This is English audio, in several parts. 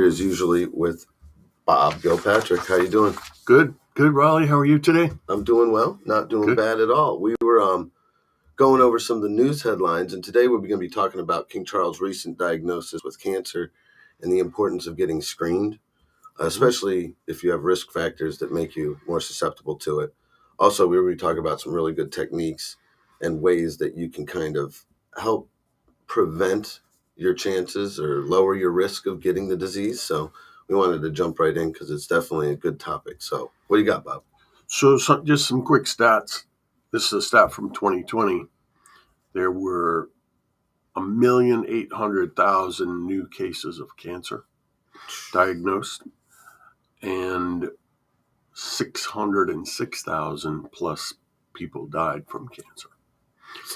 As usually with Bob Gilpatrick. How you doing? Good, Raleigh. How are you today? I'm doing well, not doing bad at all. We were going over some of the news headlines, and today we're going to be talking about King Charles' recent diagnosis with cancer and the importance of getting screened, especially if you have risk factors that make you more susceptible to it. Also, we were going to talk about some really good techniques and ways that you can kind of help prevent your chances or lower your risk of getting the disease. So we wanted to jump right in because it's definitely a good topic. So what do you got, Bob? So just some quick stats. This is a stat from 2020. There were 1,800,000 new cases of cancer diagnosed, and 606,000 plus people died from cancer.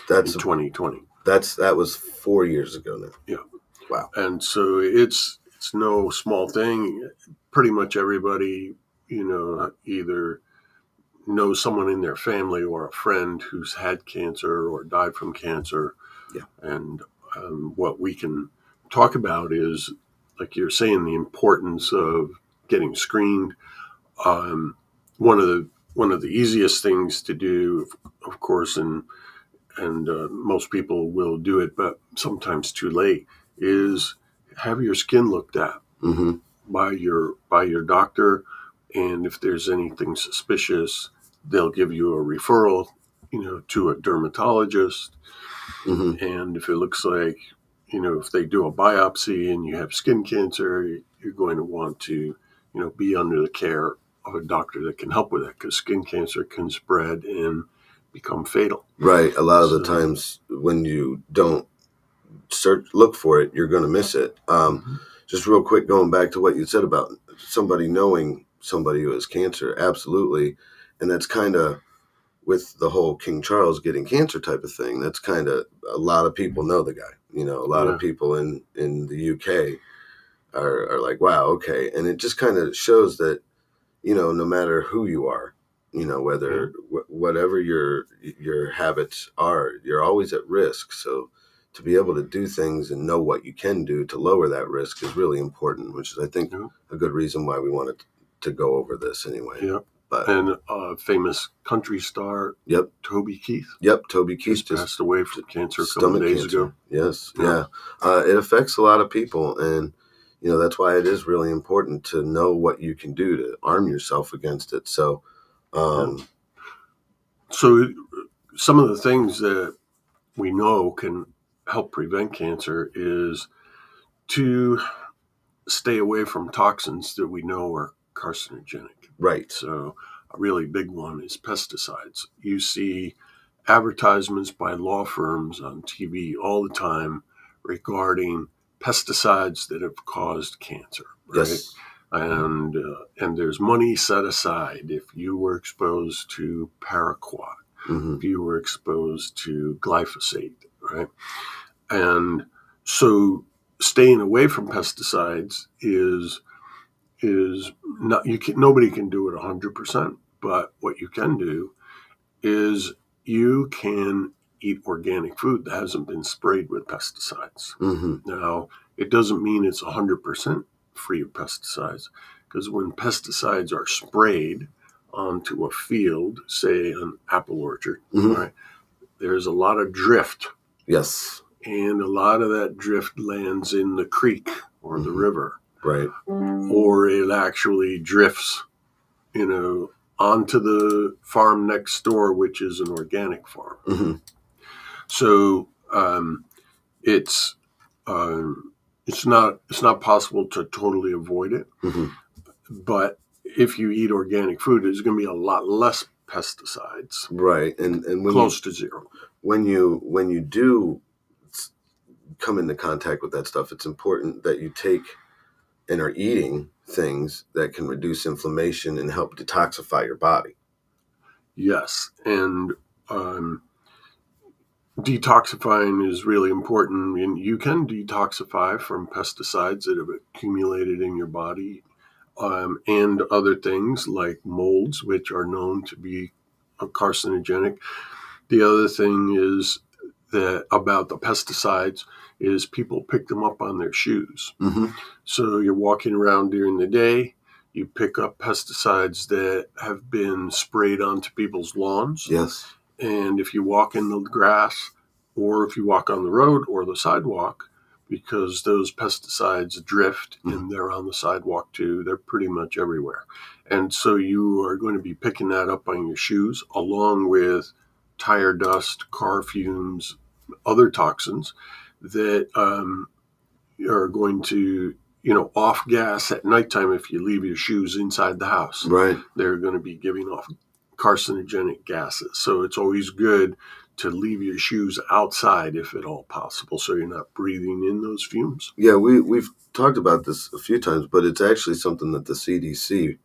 That's in 2020. That was 4 years ago now. Yeah. Wow. And so it's no small thing. Pretty much everybody, either knows someone in their family or a friend who's had cancer or died from cancer. Yeah. And what we can talk about is, like you're saying, the importance of getting screened. One of the easiest things to do, of course, and most people will do it, but sometimes too late, is have your skin looked at by your doctor. And if there's anything suspicious, they'll give you a referral, to a dermatologist. And if it looks like, if they do a biopsy and you have skin cancer, you're going to want to, be under the care of a doctor that can help with that, because skin cancer can spread and become fatal. Right. A lot of the times when you don't look for it, you're going to miss it. Just real quick, going back to what you said about somebody knowing somebody who has cancer. Absolutely. And that's kind of with the whole King Charles getting cancer type of thing. That's kind of, a lot of people know the guy, a lot of people in the UK are like, wow, okay. And it just kind of shows that, no matter who you are, whether whatever your habits are, you're always at risk. So to be able to do things and know what you can do to lower that risk is really important, which is, I think, a good reason why we wanted to go over this anyway. Yeah. And famous country star, Toby Keith. Yep, Toby Keith just passed away from cancer a couple of days ago. Yes, yeah. It affects a lot of people, and that's why it is really important to know what you can do to arm yourself against it. So, so some of the things that we know can help prevent cancer is to stay away from toxins that we know are carcinogenic. Right. So a really big one is pesticides. You see advertisements by law firms on TV all the time regarding pesticides that have caused cancer. Right? Yes. And there's money set aside if you were exposed to paraquat, if you were exposed to glyphosate, right? And so staying away from pesticides is not, nobody can do it 100%, but what you can do is you can eat organic food that hasn't been sprayed with pesticides. Now, it doesn't mean it's 100% free of pesticides, because when pesticides are sprayed onto a field, say an apple orchard, right, there's a lot of drift. Yes. And a lot of that drift lands in the creek or the river. Right. Or it actually drifts, onto the farm next door, which is an organic farm. So it's not possible to totally avoid it. But if you eat organic food, there's going to be a lot less pesticides. Right, and when close to zero. When you do come into contact with that stuff, it's important that you take and are eating things that can reduce inflammation and help detoxify your body. Yes, and detoxifying is really important. And you can detoxify from pesticides that have accumulated in your body, and other things like molds, which are known to be carcinogenic. The other thing is that about the pesticides is people pick them up on their shoes. Mm-hmm. So you're walking around during the day, you pick up pesticides that have been sprayed onto people's lawns. Yes. And if you walk in the grass, or if you walk on the road or the sidewalk, because those pesticides drift and they're on the sidewalk too, they're pretty much everywhere. And so you are going to be picking that up on your shoes, along with tire dust, car fumes, other toxins that are going to, off gas at nighttime if you leave your shoes inside the house. Right. They're going to be giving off carcinogenic gases. So it's always good to leave your shoes outside if at all possible, so you're not breathing in those fumes. Yeah, we've talked about this a few times, but it's actually something that the CDC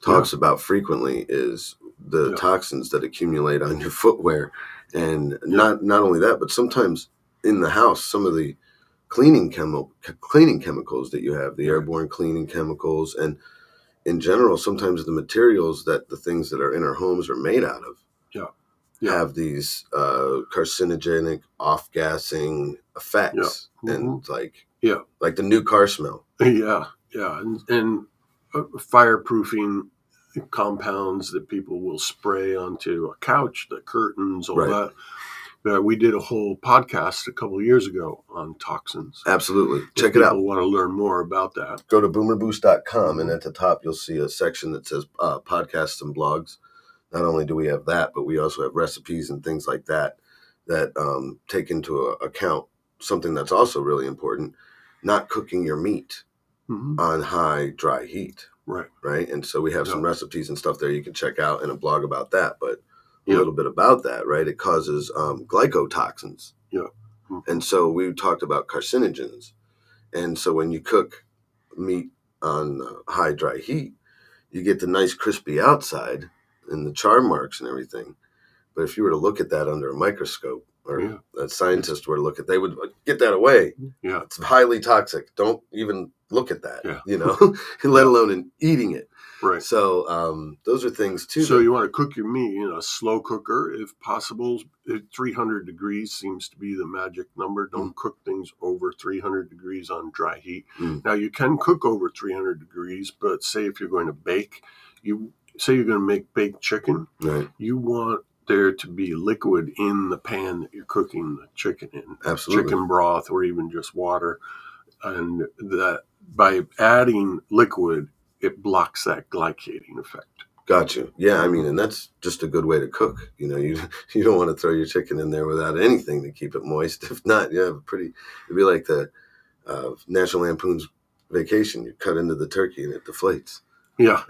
talks about frequently, is the toxins that accumulate on your footwear. And not only that, but sometimes in the house, some of the cleaning chemicals that you have, the airborne cleaning chemicals, and in general, sometimes the materials that the things that are in our homes are made out of have these carcinogenic off-gassing effects, and like the new car smell. And fireproofing compounds that people will spray onto a couch, the curtains, all that. We did a whole podcast a couple of years ago on toxins. Absolutely. Check it out. If people want to learn more about that, go to boomerboost.com, and at the top you'll see a section that says podcasts and blogs. Not only do we have that, but we also have recipes and things like that take into account something that's also really important: not cooking your meat on high, dry heat. Right. And so we have some recipes and stuff there you can check out, and a blog about that. But a little bit about that, right? It causes glycotoxins. And so we talked about carcinogens. And so when you cook meat on high, dry heat, you get the nice crispy outside and the char marks and everything. But if you were to look at that under a microscope, or a scientist were to look at, they would get that away. It's highly toxic. Don't even look at that, let alone in eating it. Right. So those are things too. So you want to cook your meat in a slow cooker if possible. 300 degrees seems to be the magic number. Don't cook things over 300 degrees on dry heat. Now you can cook over 300 degrees, but say if you're going to bake, say you're going to make baked chicken, you want there to be liquid in the pan that you're cooking the chicken in. Absolutely. Chicken broth or even just water. And that by adding liquid, it blocks that glycating effect. Gotcha. Yeah, I mean, and that's just a good way to cook. You don't want to throw your chicken in there without anything to keep it moist. If not, it'd be like the National Lampoon's Vacation. You cut into the turkey and it deflates. Yeah.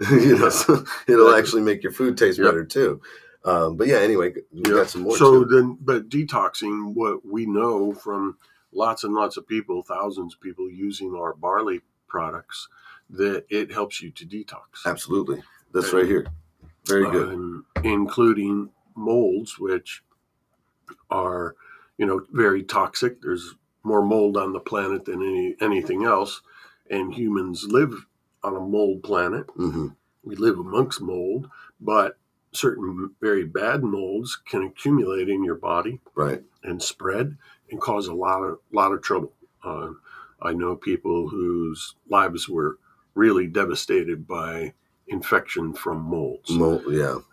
So it'll actually make your food taste better too. But anyway, we got some more. So but detoxing, what we know from lots and lots of people, thousands of people using our barley products, that it helps you to detox. Absolutely. That's right here. Very good. Including molds, which are, very toxic. There's more mold on the planet than anything else. And humans live on a mold planet. We live amongst mold, but certain very bad molds can accumulate in your body, and spread and cause a lot of trouble. I know people whose lives were really devastated by infection from molds.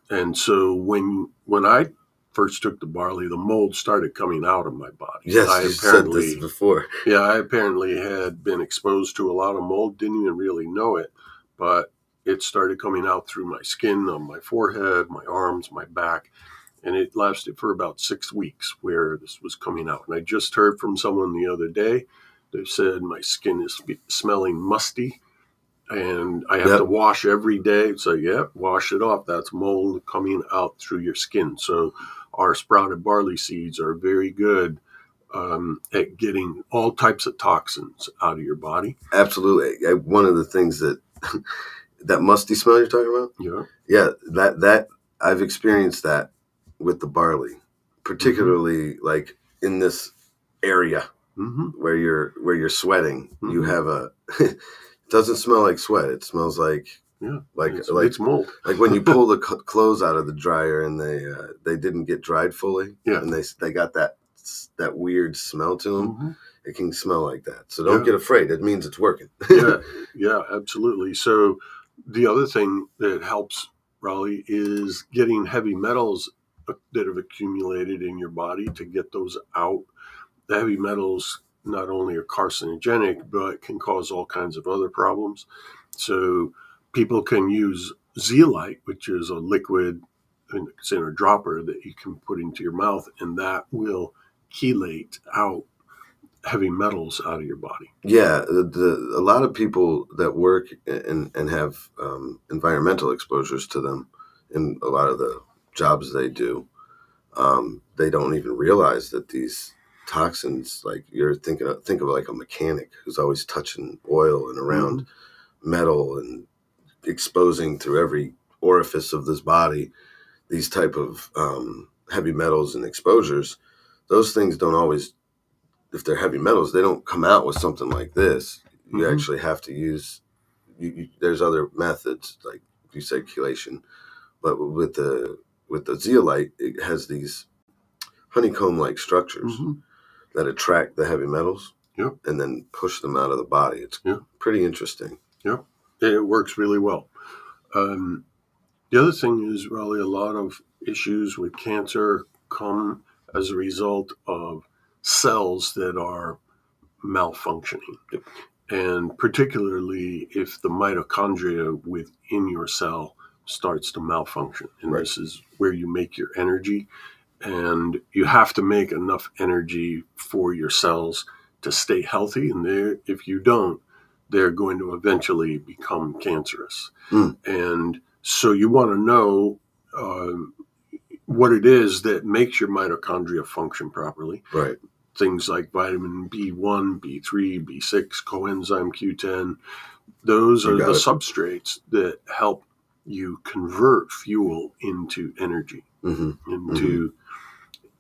And so when I first took the barley, the mold started coming out of my body. Yes, you said this before. Yeah, I apparently had been exposed to a lot of mold, didn't even really know it, but it started coming out through my skin, on my forehead, my arms, my back, and it lasted for about 6 weeks where this was coming out. And I just heard from someone the other day that said my skin is smelling musty, and I have to wash every day. So, wash it off. That's mold coming out through your skin. So our sprouted barley seeds are very good at getting all types of toxins out of your body. Absolutely. One of the things that that musty smell you're talking about? Yeah, that I've experienced that with the barley, particularly like in this area where you're sweating. You have it doesn't smell like sweat. It smells like it's mold. Like when you pull the clothes out of the dryer and they didn't get dried fully, and they got that weird smell to them. it can smell like that. So don't Yeah. get afraid. It means it's working. Yeah, absolutely. So the other thing that helps, Raleigh, is getting heavy metals that have accumulated in your body to get those out. The heavy metals not only are carcinogenic, but can cause all kinds of other problems. So people can use zeolite, which is a liquid, it's in a dropper that you can put into your mouth, and that will chelate out heavy metals out of your body. Yeah, a lot of people that work and have environmental exposures to them in a lot of the jobs they do, they don't even realize that these toxins, like think of like a mechanic who's always touching oil and around metal and exposing through every orifice of this body these type of heavy metals and exposures. Those things don't always, if they're heavy metals, they don't come out with something like this. You actually have to use, there's other methods, like you said, chelation, but with the zeolite, it has these honeycomb-like structures that attract the heavy metals and then push them out of the body. It's pretty interesting. Yeah, it works really well. The other thing is, really, a lot of issues with cancer come as a result of cells that are malfunctioning. And particularly if the mitochondria within your cell starts to malfunction. And this is where you make your energy. And you have to make enough energy for your cells to stay healthy. And if you don't, they're going to eventually become cancerous. And so you want to know what it is that makes your mitochondria function properly. Right. Things like vitamin B1, B3, B6, coenzyme Q10. Those are the substrates that help you convert fuel into energy, into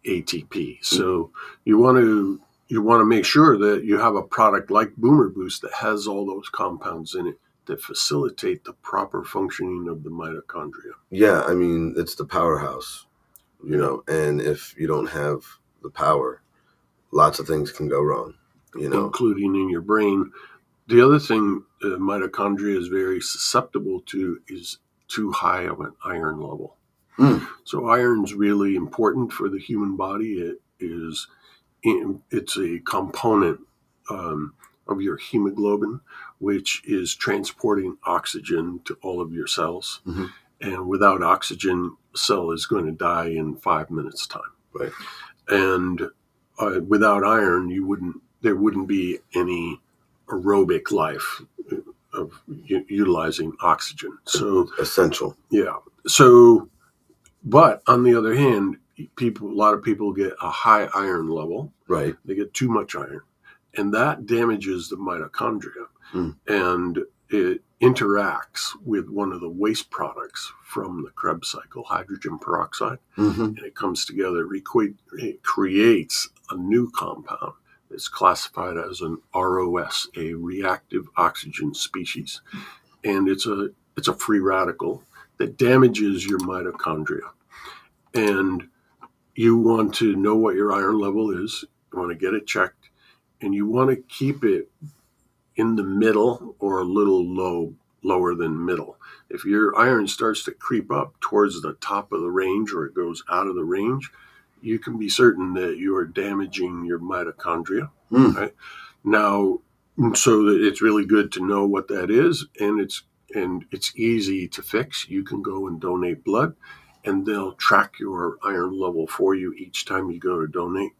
ATP. So you want to make sure that you have a product like Boomer Boost that has all those compounds in it that facilitate the proper functioning of the mitochondria. Yeah, I mean, it's the powerhouse, and if you don't have the power, lots of things can go wrong, including in your brain. The other thing mitochondria is very susceptible to is too high of an iron level. So iron's really important for the human body. It's a component of your hemoglobin, which is transporting oxygen to all of your cells. And without oxygen, a cell is going to die in 5 minutes' time. Right. And without iron, there wouldn't be any aerobic life of utilizing oxygen. So essential. Yeah. So, but on the other hand, a lot of people get a high iron level. Right. They get too much iron, and that damages the mitochondria, and it interacts with one of the waste products from the Krebs cycle, hydrogen peroxide, and it comes together. It creates a new compound. It's classified as an ROS, a reactive oxygen species, and it's a free radical that damages your mitochondria. And you want to know what your iron level is. You want to get it checked, and you want to keep it in the middle or a little lower than middle. If your iron starts to creep up towards the top of the range or it goes out of the range, you can be certain that you are damaging your mitochondria. Right? Now, so it's really good to know what that is, and it's easy to fix. You can go and donate blood, and they'll track your iron level for you each time you go to donate.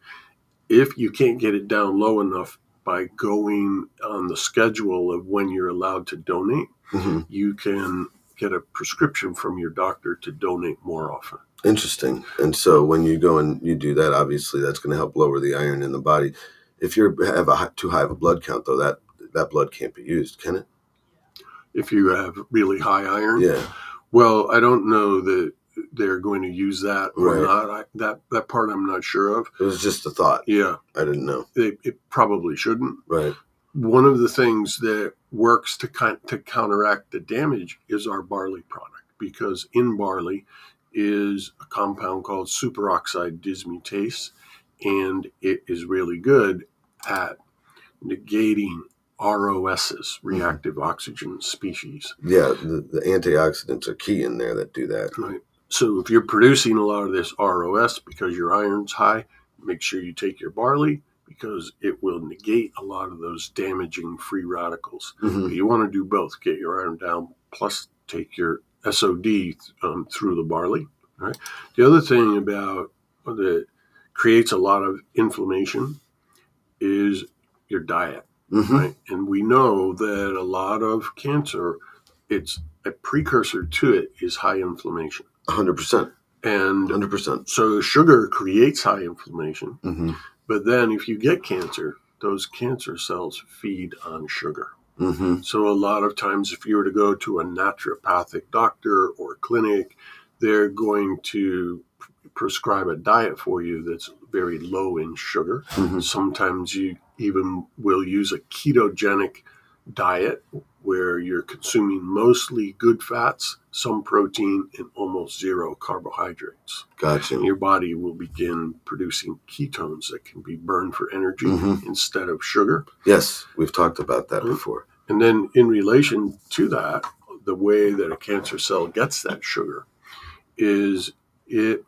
If you can't get it down low enough by going on the schedule of when you're allowed to donate, you can get a prescription from your doctor to donate more often. Interesting. And so when you go and you do that, obviously that's going to help lower the iron in the body. If you have too high of a blood count, though, that blood can't be used, can it? If you have really high iron? Yeah. Well, I don't know that they're going to use that or not. That part I'm not sure of. It was just a thought. Yeah. I didn't know. It probably shouldn't. Right. One of the things that works to counteract the damage is our barley product, because in barley is a compound called superoxide dismutase, and it is really good at negating ROSs, reactive oxygen species. Yeah, the antioxidants are key in there that do that. Right. So if you're producing a lot of this ROS because your iron's high, make sure you take your barley because it will negate a lot of those damaging free radicals. But you want to do both. Get your iron down, plus take your SOD through the barley. Right. The other thing about that creates a lot of inflammation is your diet. Right. And we know that a lot of cancer, it's a precursor to it is high inflammation. 100%. And 100%. so sugar creates high inflammation. But then if you get cancer, those cancer cells feed on sugar. So a lot of times if you were to go to a naturopathic doctor or clinic, they're going to prescribe a diet for you that's very low in sugar. Sometimes you even will use a ketogenic diet where you're consuming mostly good fats, some protein, and almost zero carbohydrates. Gotcha. And your body will begin producing ketones that can be burned for energy instead of sugar. Yes, we've talked about that before. And then in relation to that, the way that a cancer cell gets that sugar is it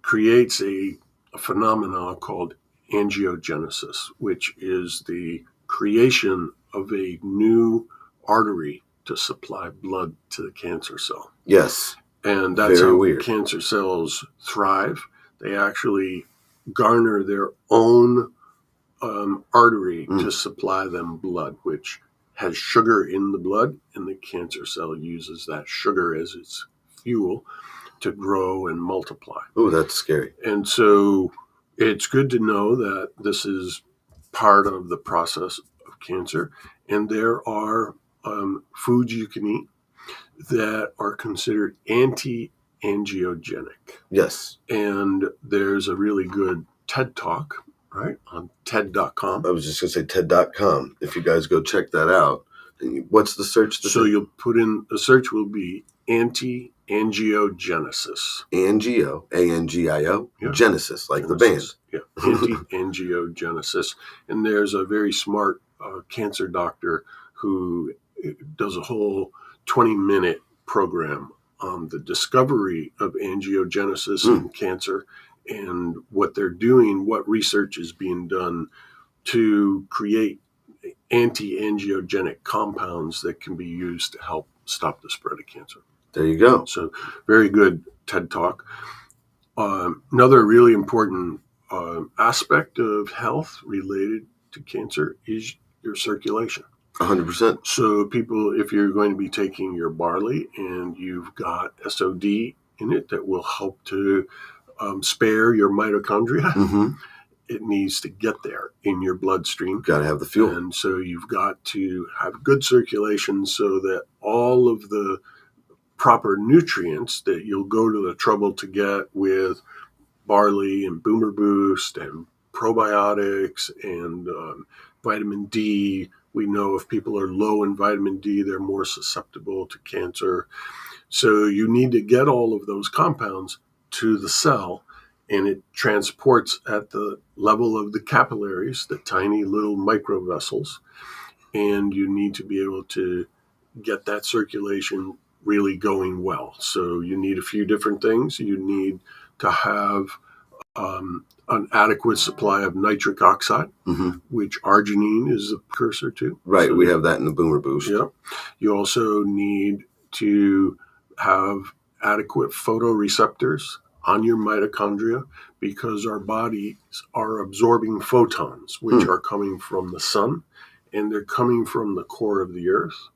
creates a phenomenon called angiogenesis, which is the creation of a new artery to supply blood to the cancer cell. Yes. And that's how cancer cells thrive. They actually garner their own artery to supply them blood, which has sugar in the blood, and the cancer cell uses that sugar as its fuel to grow and multiply. Oh, that's scary. And so it's good to know that this is part of the process of cancer. And there are foods you can eat that are considered anti-angiogenic. Yes. And there's a really good TED Talk, right, on TED.com. I was just going to say TED.com. If you guys go check that out. What's the search? So you'll put in, the search will be anti-angiogenesis. Angio, A-N-G-I-O, Genesis, like Genesis. The band. Yeah, anti-angiogenesis. And there's a very smart cancer doctor who does a whole 20-minute program on the discovery of angiogenesis in cancer and what they're doing, what research is being done to create anti-angiogenic compounds that can be used to help stop the spread of cancer. There you go. So very good TED Talk. Another really important aspect of health related to cancer is your circulation. 100%. So people, if you're going to be taking your barley and you've got SOD in it that will help to spare your mitochondria, it needs to get there in your bloodstream. Got to have the fuel. And so you've got to have good circulation so that all of the proper nutrients that you'll go to the trouble to get with barley and Boomer Boost and probiotics and vitamin D. We know if people are low in vitamin D, they're more susceptible to cancer. So you need to get all of those compounds to the cell, and it transports at the level of the capillaries, the tiny little microvessels, and you need to be able to get that circulation really going well. So you need a few different things. You need to have an adequate supply of nitric oxide, which arginine is the precursor to. Right, so we have that in the Boomer Boost. Yeah. You also need to have adequate photoreceptors on your mitochondria because our bodies are absorbing photons, which are coming from the sun, and they're coming from the core of the earth.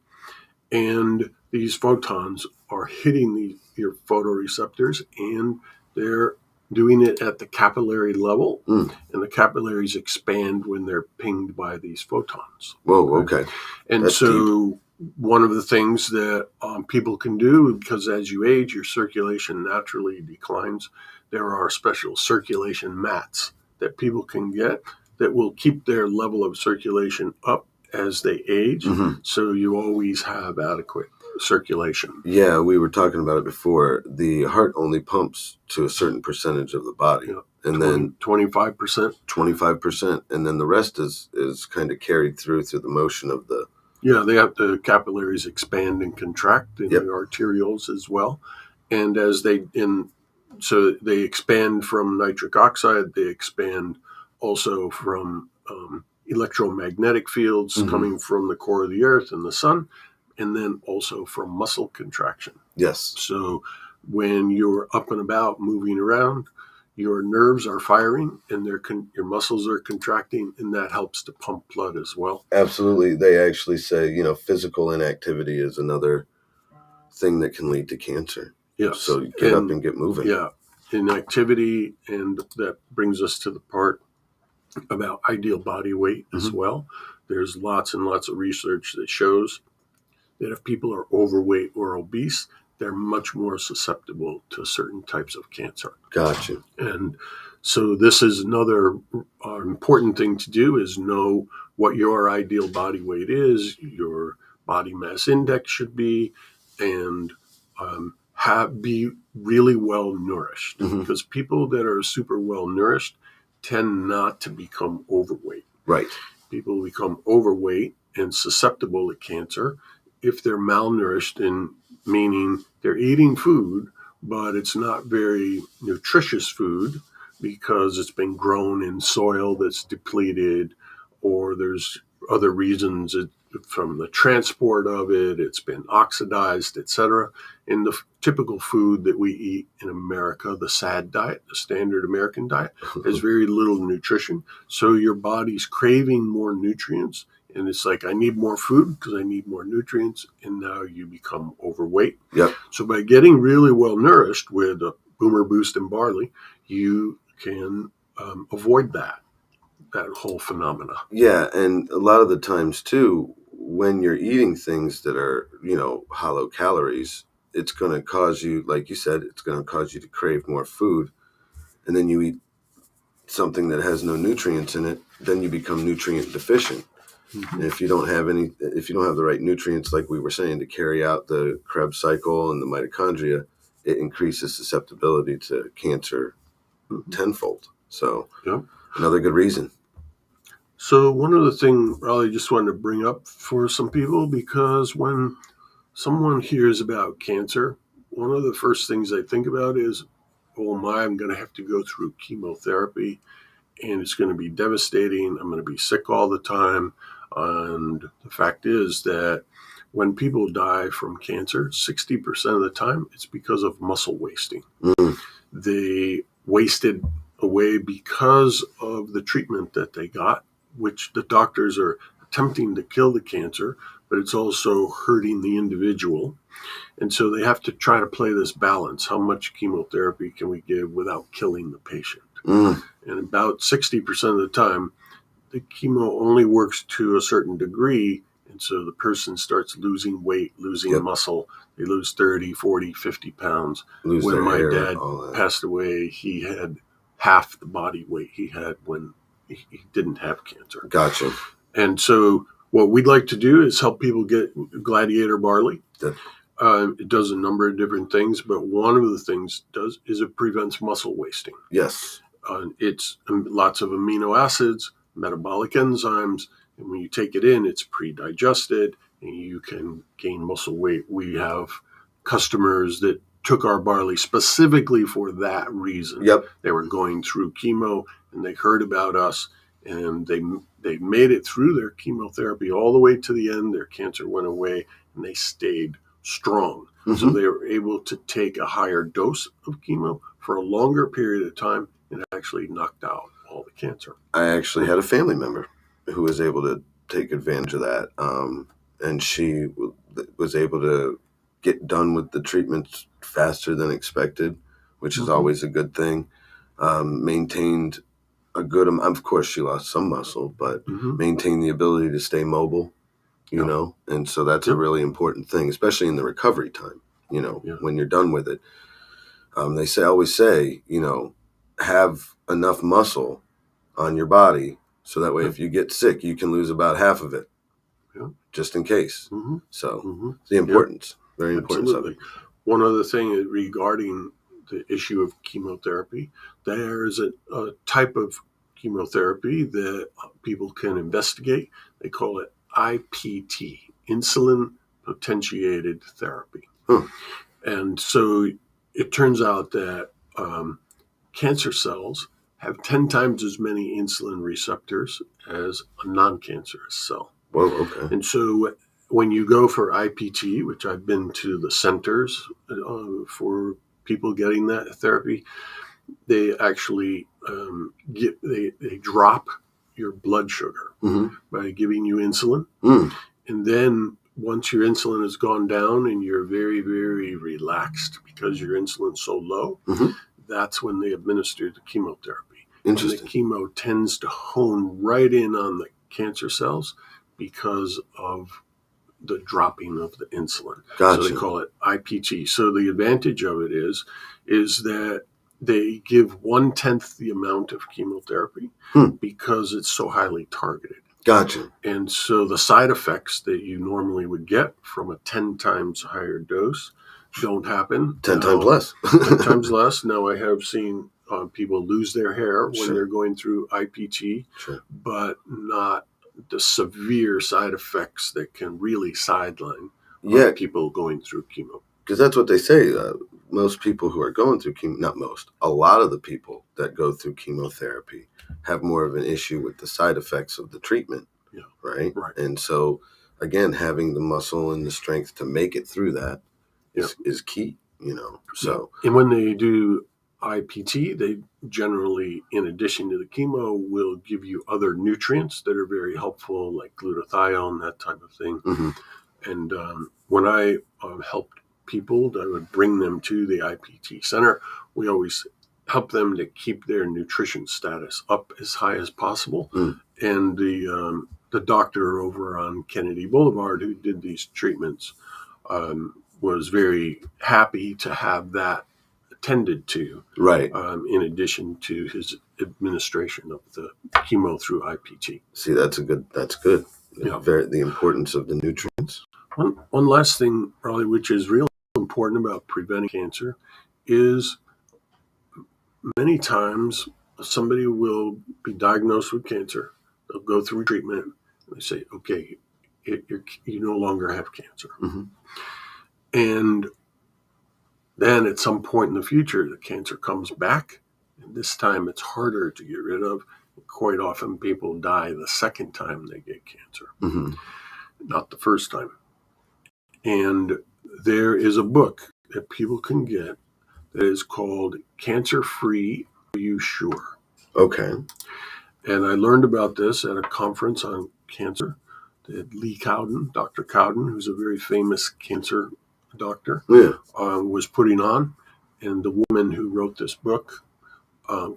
And these photons are hitting your photoreceptors, and they're doing it at the capillary level, and the capillaries expand when they're pinged by these photons. Whoa, okay. And that's so deep. One of the things that people can do, because as you age, your circulation naturally declines, there are special circulation mats that people can get that will keep their level of circulation up as they age, so you always have adequate circulation. Yeah, we were talking about it before. The heart only pumps to a certain percentage of the body. Yeah. and then 25%. 25%, and then the rest is kind of carried through the motion of the. Yeah, they have the capillaries expand and contract in Yep. the arterioles as well, and so they expand from nitric oxide. They expand also from electromagnetic fields coming from the core of the earth and the sun, and then also from muscle contraction. Yes. So when you're up and about, moving around, your nerves are firing and your muscles are contracting, and that helps to pump blood as well. Absolutely. They actually say, physical inactivity is another thing that can lead to cancer. Yes. So get up and get moving. Yeah. Inactivity, and that brings us to the part about ideal body weight as well. There's lots and lots of research that shows that if people are overweight or obese, they're much more susceptible to certain types of cancer. Gotcha. And so this is another important thing to do, is know what your ideal body weight is, your body mass index should be, and be really well nourished. Because people that are super well nourished tend not to become overweight. Right. People become overweight and susceptible to cancer if they're malnourished, meaning they're eating food, but it's not very nutritious food because it's been grown in soil that's depleted, or there's other reasons from the transport of it, it's been oxidized, etc. In the typical food that we eat in America, the SAD diet, the standard American diet, has very little nutrition. So your body's craving more nutrients, and it's like, I need more food because I need more nutrients, and now you become overweight. Yep. So by getting really well nourished with a Boomer Boost and barley, you can avoid that whole phenomena. Yeah, and a lot of the times too, when you're eating things that are, hollow calories, it's going to cause you, like you said, it's going to cause you to crave more food. And then you eat something that has no nutrients in it, then you become nutrient deficient. And if you don't have the right nutrients, like we were saying, to carry out the Krebs cycle and the mitochondria, it increases susceptibility to cancer tenfold. So another good reason. So one other thing I just wanted to bring up for some people, because when someone hears about cancer, one of the first things they think about is, oh my, I'm going to have to go through chemotherapy, and it's going to be devastating. I'm going to be sick all the time. And the fact is that when people die from cancer, 60% of the time, it's because of muscle wasting. They wasted away because of the treatment that they got, which the doctors are attempting to kill the cancer, but it's also hurting the individual. And so they have to try to play this balance. How much chemotherapy can we give without killing the patient? And about 60% of the time, the chemo only works to a certain degree. And so the person starts losing weight, losing muscle. They lose 30, 40, 50 pounds. When my dad passed away, he had half the body weight he had when he didn't have cancer. Gotcha. And so what we'd like to do is help people get Gladiator barley. It does a number of different things, but one of the things it does is it prevents muscle wasting. Yes. It's lots of amino acids, metabolic enzymes, and when you take it in, it's pre-digested, and you can gain muscle weight. We have customers that took our barley specifically for that reason. Yep. They were going through chemo, and they heard about us, and they made it through their chemotherapy all the way to the end. Their cancer went away, and they stayed strong. So they were able to take a higher dose of chemo for a longer period of time, and actually knocked out all the cancer. I actually had a family member who was able to take advantage of that. And she was able to get done with the treatments faster than expected, which is always a good thing. Maintained a good amount. Of course, she lost some muscle, but maintained the ability to stay mobile, you know? And so that's a really important thing, especially in the recovery time, when you're done with it. They always say, have enough muscle on your body so that way if you get sick, you can lose about half of it, just in case. So the importance, very important. Absolutely. One other thing regarding the issue of chemotherapy. There's a type of chemotherapy that people can investigate. They call it IPT, insulin potentiated therapy. And so it turns out that cancer cells have 10 times as many insulin receptors as a non-cancerous cell. Whoa, okay. And so when you go for IPT, which I've been to the centers for people getting that therapy, they actually they drop your blood sugar by giving you insulin. And then once your insulin has gone down and you're very, very relaxed because your insulin's so low, that's when they administer the chemotherapy. Interesting. And the chemo tends to hone right in on the cancer cells because of the dropping of the insulin. Gotcha. So they call it IPT. So the advantage of it is that they give 1/10 the amount of chemotherapy because it's so highly targeted. Gotcha. And so the side effects that you normally would get from a 10 times higher dose don't happen. 10 times less. 10 times less. Now I have seen people lose their hair when they're going through IPT, but not the severe side effects that can really sideline people going through chemo. Because that's what they say. Most people who are going through chemo, not most, a lot of the people that go through chemotherapy have more of an issue with the side effects of the treatment. Yeah. Right. And so, again, having the muscle and the strength to make it through that is key, So, and when they do IPT, they generally, in addition to the chemo, will give you other nutrients that are very helpful, like glutathione, that type of thing. And when I helped people, I would bring them to the IPT center. We always help them to keep their nutrition status up as high as possible. And the doctor over on Kennedy Boulevard who did these treatments was very happy to have that attended to, in addition to his administration of the chemo through IPT. See, that's good. The importance of the nutrients. One last thing, probably, which is really important about preventing cancer is many times somebody will be diagnosed with cancer. They'll go through treatment. And they say, okay, you no longer have cancer. And then at some point in the future, the cancer comes back. And this time it's harder to get rid of. Quite often people die the second time they get cancer, not the first time. And there is a book that people can get that is called Cancer Free, Are You Sure? Okay. And I learned about this at a conference on cancer that Lee Cowden, Dr. Cowden, who's a very famous cancer doctor, was putting on. And the woman who wrote this book,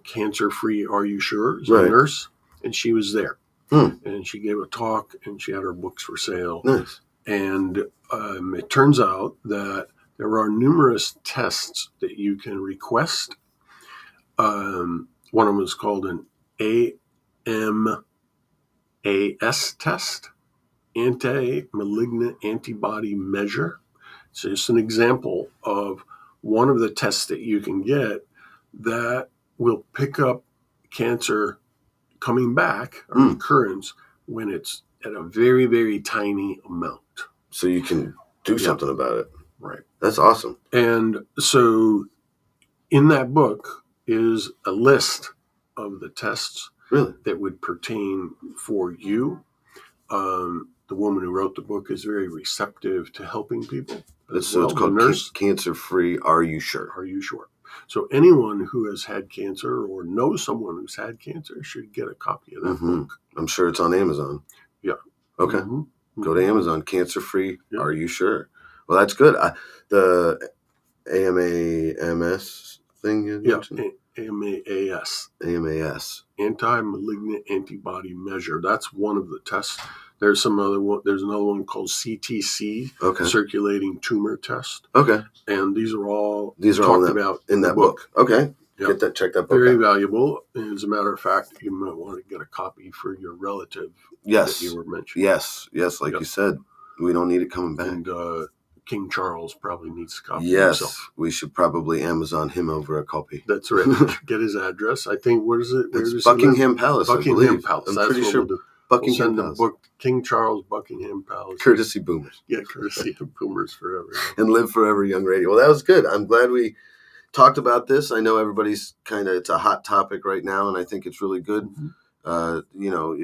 Cancer Free, Are You Sure? Is a nurse, and she was there. And she gave a talk, and she had her books for sale. Nice. And it turns out that there are numerous tests that you can request. One of them is called an AMAS test, anti-malignant antibody measure. It's just an example of one of the tests that you can get that will pick up cancer coming back or recurrence when it's at a very, very tiny amount. So you can do something about it. Right. That's awesome. And so in that book is a list of the tests that would pertain for you. The woman who wrote the book is very receptive to helping people. So it's called Cancer Free, Are You Sure? Are You Sure? So anyone who has had cancer or knows someone who's had cancer should get a copy of that book. I'm sure it's on Amazon. Yeah. Okay. Go to Amazon, Cancer Free, Are You Sure? Well, that's good. The AMAS thing you mentioned? AMAS. AMAS. Anti-malignant antibody measure. That's one of the tests. There's another one called CTC, circulating tumor test. Okay. And these are all about in that book. Okay. Yep. Check that book Very out. Valuable. And as a matter of fact, you might want to get a copy for your relative that you were mentioning. Yes. Like you said, we don't need it coming back. And King Charles probably needs a copy Yes, himself. we should probably Amazon him over a copy. That's right. We should get his address. I think, where does it? Where It's does Buckingham Palace, I Buckingham believe. Palace. I'm That's pretty what sure we'll do. Buckingham We'll send Palace. the book King Charles, Buckingham Palace. Courtesy Boomers. Yeah, courtesy of Boomers Forever. And Live Forever Young Radio. Well, that was good. I'm glad we talked about this. I know everybody's it's a hot topic right now, and I think it's really good. Mm-hmm.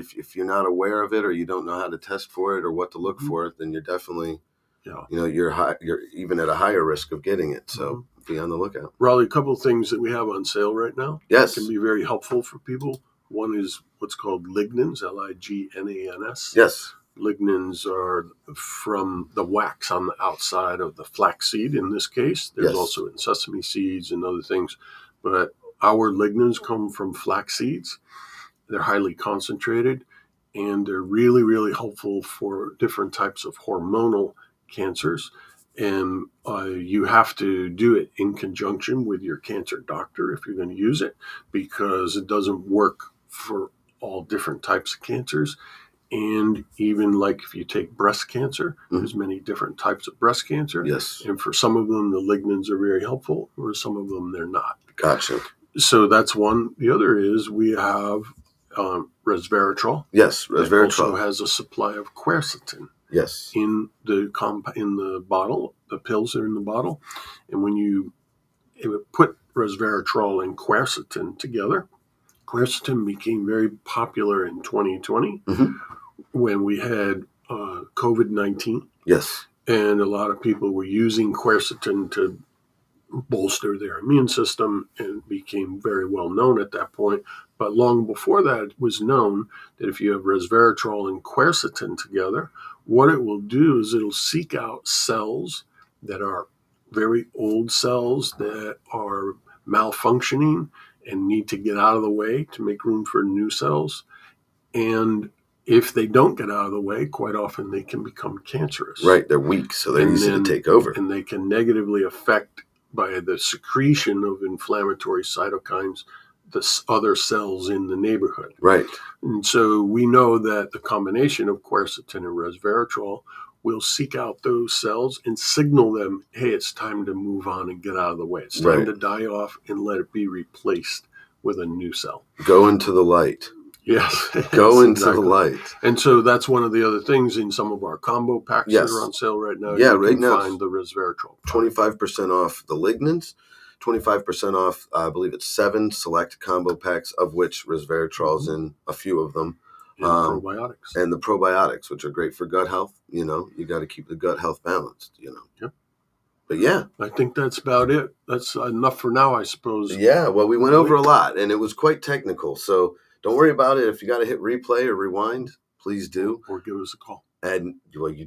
If you're not aware of it, or you don't know how to test for it or what to look Mm-hmm. for it, then you're definitely, Yeah. you're even at a higher risk of getting it. So be on the lookout. Raleigh, a couple of things that we have on sale right now. Yes. Can be very helpful for people. One is what's called lignans, Lignans. Yes. Lignans are from the wax on the outside of the flaxseed in this case. There's Yes. also in sesame seeds and other things. But our lignans come from flax seeds. They're highly concentrated, and they're really, really helpful for different types of hormonal cancers. And you have to do it in conjunction with your cancer doctor if you're going to use it, because it doesn't work for all different types of cancers. And even like if you take breast cancer, there's many different types of breast cancer. Yes. And for some of them, the lignans are very helpful. For some of them, they're not. Gotcha. So that's one. The other is we have resveratrol. Yes, resveratrol. It also has a supply of quercetin. Yes. In the bottle, the pills are in the bottle, and when you put resveratrol and quercetin together, quercetin became very popular in 2020 when we had COVID-19. Yes. And a lot of people were using quercetin to bolster their immune system, and became very well known at that point. But long before that, it was known that if you have resveratrol and quercetin together, what it will do is it'll seek out cells that are very old cells that are malfunctioning and need to get out of the way to make room for new cells. And if they don't get out of the way, quite often they can become cancerous. Right, they're weak, so they're easy to take over. And they can negatively affect, by the secretion of inflammatory cytokines, the other cells in the neighborhood. Right. And so we know that the combination of quercetin and resveratrol will seek out those cells and signal them, hey, it's time to move on and get out of the way. It's time to die off and let it be replaced with a new cell. Go into the light. Yes. Go into the light. And so that's one of the other things in some of our combo packs that are on sale right now. Yeah, you right can now. Find the resveratrol. 25% off the lignans, 25% off, I believe it's 7 select combo packs, of which resveratrol's in a few of them. And probiotics. And the probiotics, which are great for gut health. You got to keep the gut health balanced, Yep. But yeah. I think that's about it. That's enough for now, I suppose. Yeah, well, we went over a lot, and it was quite technical. So don't worry about it. If you got to hit replay or rewind, please do. Or give us a call. And, well, you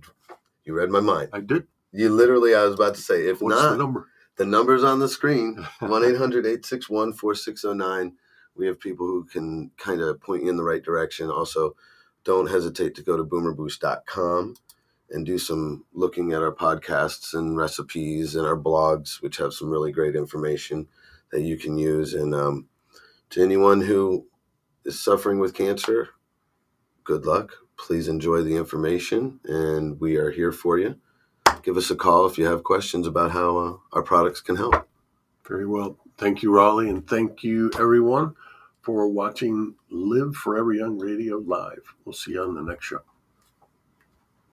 read my mind. I did. You literally, I was about to say, if What's not, the number? The number's on the screen, 1-800-861-4609. We have people who can kind of point you in the right direction. Also, don't hesitate to go to boomerboost.com and do some looking at our podcasts and recipes and our blogs, which have some really great information that you can use. And to anyone who is suffering with cancer, good luck. Please enjoy the information, and we are here for you. Give us a call if you have questions about how our products can help. Very well. Thank you, Raleigh, and thank you, everyone, for watching Live Forever Young Radio Live. We'll see you on the next show.